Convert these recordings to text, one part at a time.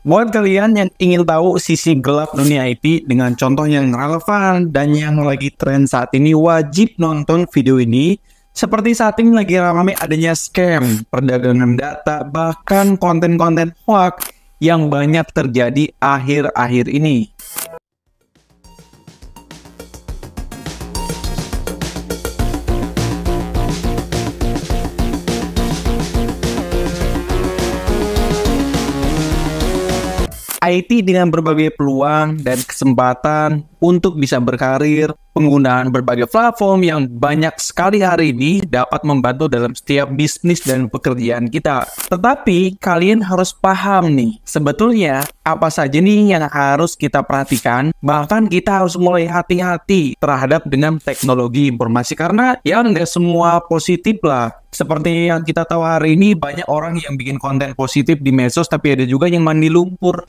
Buat kalian yang ingin tahu sisi gelap dunia IT dengan contoh yang relevan dan yang lagi tren saat ini, wajib nonton video ini. Seperti saat ini lagi ramai adanya scam, perdagangan data, bahkan konten-konten hoax yang banyak terjadi akhir-akhir ini. IT dengan berbagai peluang dan kesempatan untuk bisa berkarir, penggunaan berbagai platform yang banyak sekali hari ini dapat membantu dalam setiap bisnis dan pekerjaan kita. Tetapi kalian harus paham nih, sebetulnya apa saja nih yang harus kita perhatikan, bahkan kita harus mulai hati-hati terhadap dengan teknologi informasi karena ya nggak semua positif lah. Seperti yang kita tahu hari ini, banyak orang yang bikin konten positif di medsos, tapi ada juga yang mandi lumpur.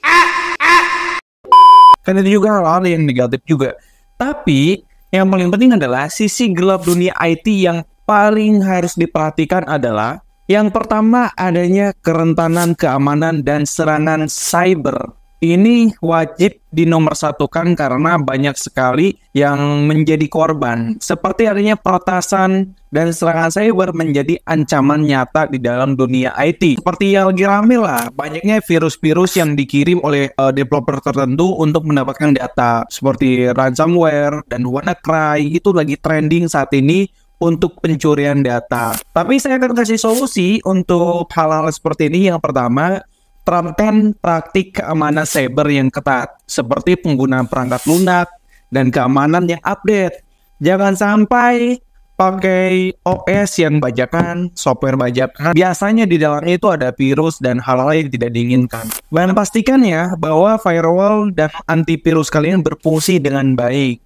Kan itu juga hal-hal yang negatif juga. Tapi yang paling penting adalah sisi gelap dunia IT yang paling harus diperhatikan adalah yang pertama adanya kerentanan keamanan dan serangan cyber. Ini wajib dinomorsatukan karena banyak sekali yang menjadi korban. Seperti adanya peretasan dan serangan cyber menjadi ancaman nyata di dalam dunia IT. Seperti yang lagi rame lah, banyaknya virus-virus yang dikirim oleh developer tertentu untuk mendapatkan data. Seperti ransomware dan WannaCry itu lagi trending saat ini untuk pencurian data. Tapi saya akan kasih solusi untuk hal-hal seperti ini. Yang pertama, terapkan praktik keamanan cyber yang ketat, seperti penggunaan perangkat lunak dan keamanan yang update. Jangan sampai pakai OS yang bajakan, software bajakan. Biasanya di dalamnya itu ada virus dan hal-hal yang tidak diinginkan. Dan pastikan ya bahwa firewall dan antivirus kalian berfungsi dengan baik.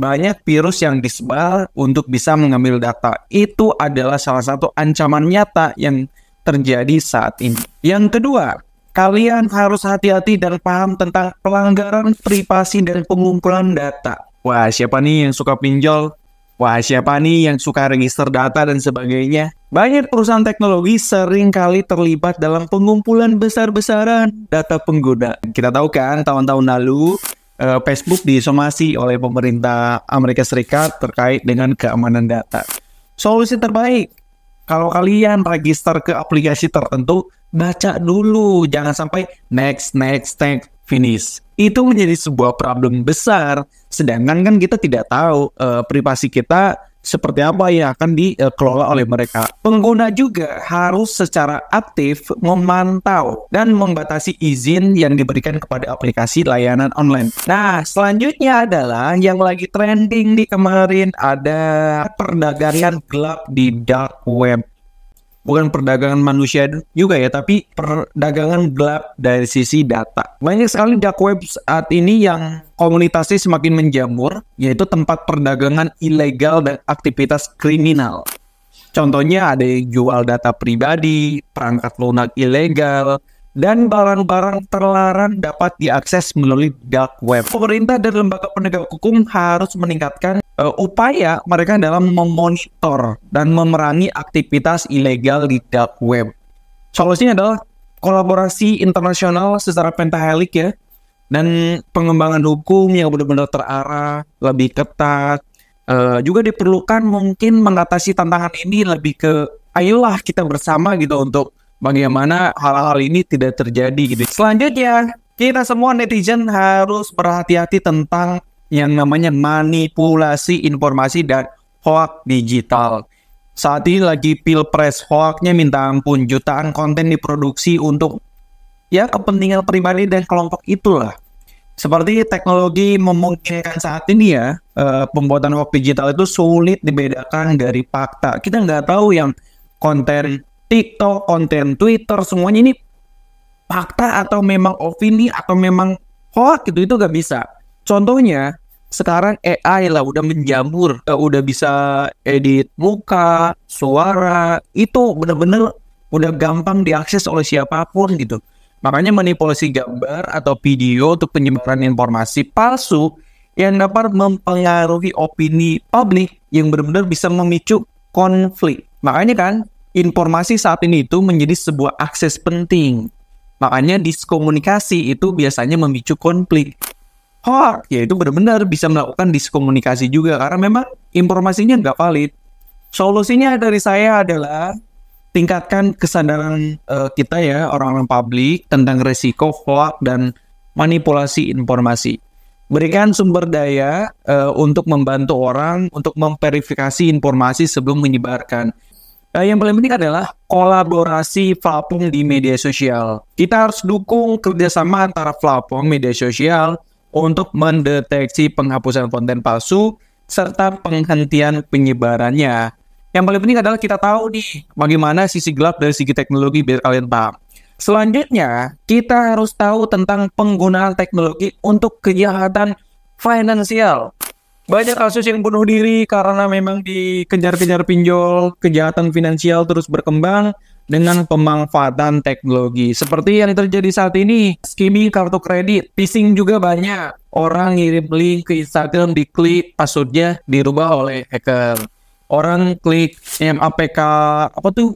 Banyak virus yang disebar untuk bisa mengambil data. Itu adalah salah satu ancaman nyata yang terjadi saat ini. Yang kedua, kalian harus hati-hati dan paham tentang pelanggaran privasi dan pengumpulan data. Wah, siapa nih yang suka pinjol? Wah, siapa nih yang suka register data dan sebagainya? Banyak perusahaan teknologi sering kali terlibat dalam pengumpulan besar-besaran data pengguna. Kita tahu kan, tahun-tahun lalu Facebook disomasi oleh pemerintah Amerika Serikat terkait dengan keamanan data. Solusi terbaik, kalau kalian register ke aplikasi tertentu, baca dulu, jangan sampai next, finish. Itu menjadi sebuah problem besar, sedangkan kan kita tidak tahu privasi kita seperti apa yang akan dikelola oleh mereka. Pengguna juga harus secara aktif memantau dan membatasi izin yang diberikan kepada aplikasi layanan online. Nah, selanjutnya adalah yang lagi trending di kemarin, ada perdagangan gelap di dark web. Bukan perdagangan manusia juga ya, tapi perdagangan gelap dari sisi data. Banyak sekali dark web saat ini yang komunitasnya semakin menjamur, yaitu tempat perdagangan ilegal dan aktivitas kriminal. Contohnya ada yang jual data pribadi, perangkat lunak ilegal, dan barang-barang terlarang dapat diakses melalui dark web. Pemerintah dan lembaga penegak hukum harus meningkatkan upaya mereka dalam memonitor dan memerangi aktivitas ilegal di dark web. Solusinya adalah kolaborasi internasional secara pentahelik ya, dan pengembangan hukum yang benar-benar terarah, lebih ketat. Juga diperlukan mungkin mengatasi tantangan ini lebih ke ayolah kita bersama gitu untuk bagaimana hal-hal ini tidak terjadi gitu. Selanjutnya, kita semua netizen harus berhati-hati tentang yang namanya manipulasi informasi dan hoax digital. Saat ini lagi pilpres, hoaxnya minta ampun, jutaan konten diproduksi untuk ya kepentingan pribadi dan kelompok itulah. Seperti teknologi memungkinkan saat ini ya, pembuatan hoax digital itu sulit dibedakan dari fakta. Kita nggak tahu yang konten TikTok, konten Twitter, semuanya ini fakta atau memang opini atau memang hoax gitu, itu nggak bisa. Contohnya, sekarang AI lah udah menjamur, udah bisa edit muka, suara, itu bener-bener udah gampang diakses oleh siapapun gitu. Makanya manipulasi gambar atau video untuk penyebaran informasi palsu yang dapat mempengaruhi opini publik yang benar-benar bisa memicu konflik. Makanya kan, informasi saat ini itu menjadi sebuah akses penting. Makanya diskomunikasi itu biasanya memicu konflik. Hoax, ya itu benar-benar bisa melakukan diskomunikasi juga karena memang informasinya nggak valid. Solusinya dari saya adalah tingkatkan kesadaran kita ya, orang-orang publik tentang resiko hoax dan manipulasi informasi. Berikan sumber daya untuk membantu orang untuk memverifikasi informasi sebelum menyebarkan. Yang paling penting adalah kolaborasi platform di media sosial. Kita harus dukung kerjasama antara platform media sosial untuk mendeteksi penghapusan konten palsu serta penghentian penyebarannya. Yang paling penting adalah kita tahu nih bagaimana sisi gelap dari segi teknologi biar kalian paham. Selanjutnya, kita harus tahu tentang penggunaan teknologi untuk kejahatan finansial. Banyak kasus yang bunuh diri karena memang dikejar-kejar pinjol, kejahatan finansial terus berkembang dengan pemanfaatan teknologi. Seperti yang terjadi saat ini, skimming kartu kredit, phishing juga banyak. Orang ngirim link ke Instagram, diklik, passwordnya dirubah oleh hacker. Orang klik APK,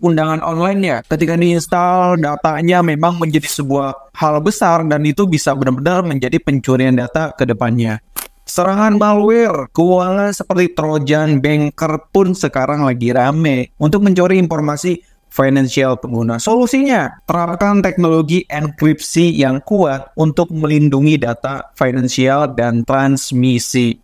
undangan online ya. Ketika diinstal, datanya memang menjadi sebuah hal besar dan itu bisa benar-benar menjadi pencurian data ke depannya. Serangan malware, keuangan seperti Trojan, banker pun sekarang lagi rame untuk mencuri informasi finansial pengguna. Solusinya, terapkan teknologi enkripsi yang kuat untuk melindungi data finansial dan transmisi.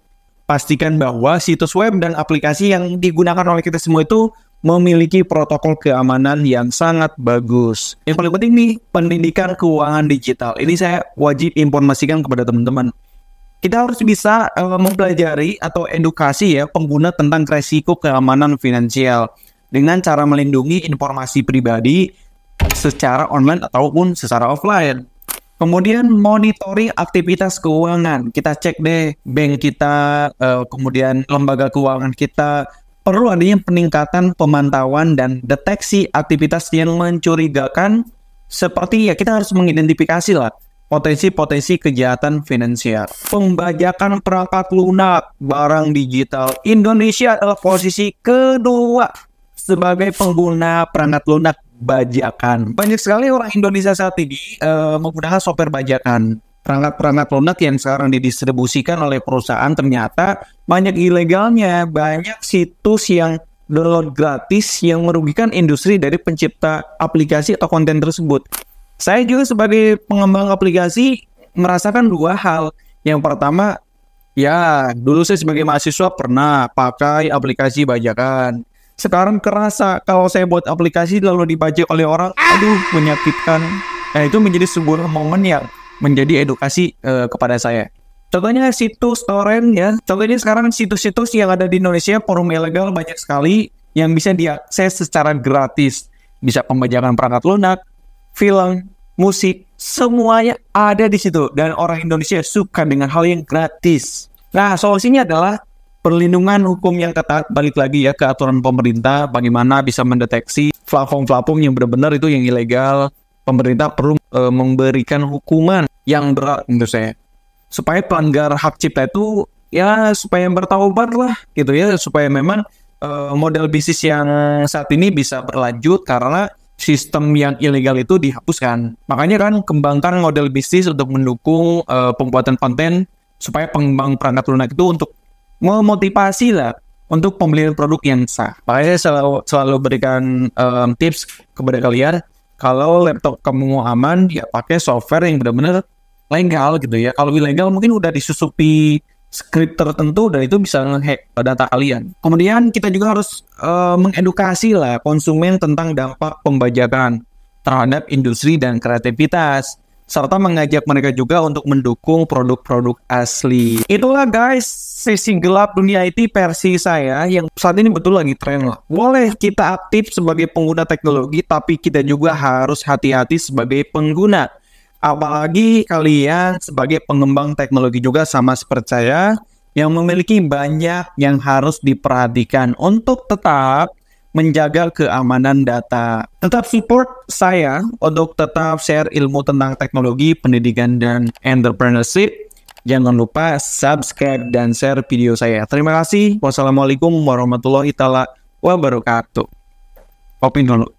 Pastikan bahwa situs web dan aplikasi yang digunakan oleh kita semua itu memiliki protokol keamanan yang sangat bagus. Yang paling penting nih, pendidikan keuangan digital. Ini saya wajib informasikan kepada teman-teman. Kita harus bisa mempelajari atau edukasi ya pengguna tentang resiko keamanan finansial dengan cara melindungi informasi pribadi secara online ataupun secara offline. Kemudian monitoring aktivitas keuangan. Kita cek deh bank kita, kemudian lembaga keuangan kita. Perlu adanya peningkatan pemantauan dan deteksi aktivitas yang mencurigakan. Seperti ya kita harus mengidentifikasi lah potensi-potensi kejahatan finansial. Pembajakan perangkat lunak barang digital. Indonesia adalah posisi kedua sebagai pengguna perangkat lunak bajakan. Banyak sekali orang Indonesia saat ini menggunakan software bajakan. Perangkat-perangkat lunak yang sekarang didistribusikan oleh perusahaan ternyata banyak ilegalnya. Banyak situs yang download gratis yang merugikan industri dari pencipta aplikasi atau konten tersebut. Saya juga sebagai pengembang aplikasi merasakan dua hal. Yang pertama, ya dulu saya sebagai mahasiswa pernah pakai aplikasi bajakan. Sekarang kerasa kalau saya buat aplikasi lalu dibajak oleh orang, aduh menyakitkan. Nah itu menjadi sebuah momen yang menjadi edukasi kepada saya. Contohnya situs torrent ya. Contohnya sekarang situs-situs yang ada di Indonesia, forum ilegal banyak sekali yang bisa diakses secara gratis. Bisa pembajakan perangkat lunak, film, musik, semuanya ada di situ. Dan orang Indonesia suka dengan hal yang gratis. Nah, solusinya adalah perlindungan hukum yang ketat. Balik lagi ya ke aturan pemerintah, bagaimana bisa mendeteksi platform-platform yang benar-benar itu yang ilegal. Pemerintah perlu memberikan hukuman yang berat menurut saya. Supaya pelanggar hak cipta itu ya supaya bertaubat lah gitu ya. Supaya memang model bisnis yang saat ini bisa berlanjut karena sistem yang ilegal itu dihapuskan. Makanya kan kembangkan model bisnis untuk mendukung pembuatan konten supaya pengembang perangkat lunak itu untuk memotivasi lah untuk pembelian produk yang sah. Makanya selalu berikan tips kepada kalian kalau laptop kamu aman ya pakai software yang benar-benar legal gitu ya. Kalau ilegal mungkin udah disusupi script tertentu dan itu bisa nge-hack data kalian. Kemudian kita juga harus mengedukasi lah konsumen tentang dampak pembajakan terhadap industri dan kreativitas, serta mengajak mereka juga untuk mendukung produk-produk asli. Itulah guys, sisi gelap dunia IT versi saya yang saat ini betul lagi tren lah. Boleh kita aktif sebagai pengguna teknologi, tapi kita juga harus hati-hati sebagai pengguna. Apalagi kalian sebagai pengembang teknologi juga sama seperti saya yang memiliki banyak yang harus diperhatikan untuk tetap menjaga keamanan data. Tetap support saya untuk tetap share ilmu tentang teknologi, pendidikan, dan entrepreneurship. Jangan lupa subscribe dan share video saya. Terima kasih. Wassalamualaikum warahmatullahi wabarakatuh. Kopi dulu.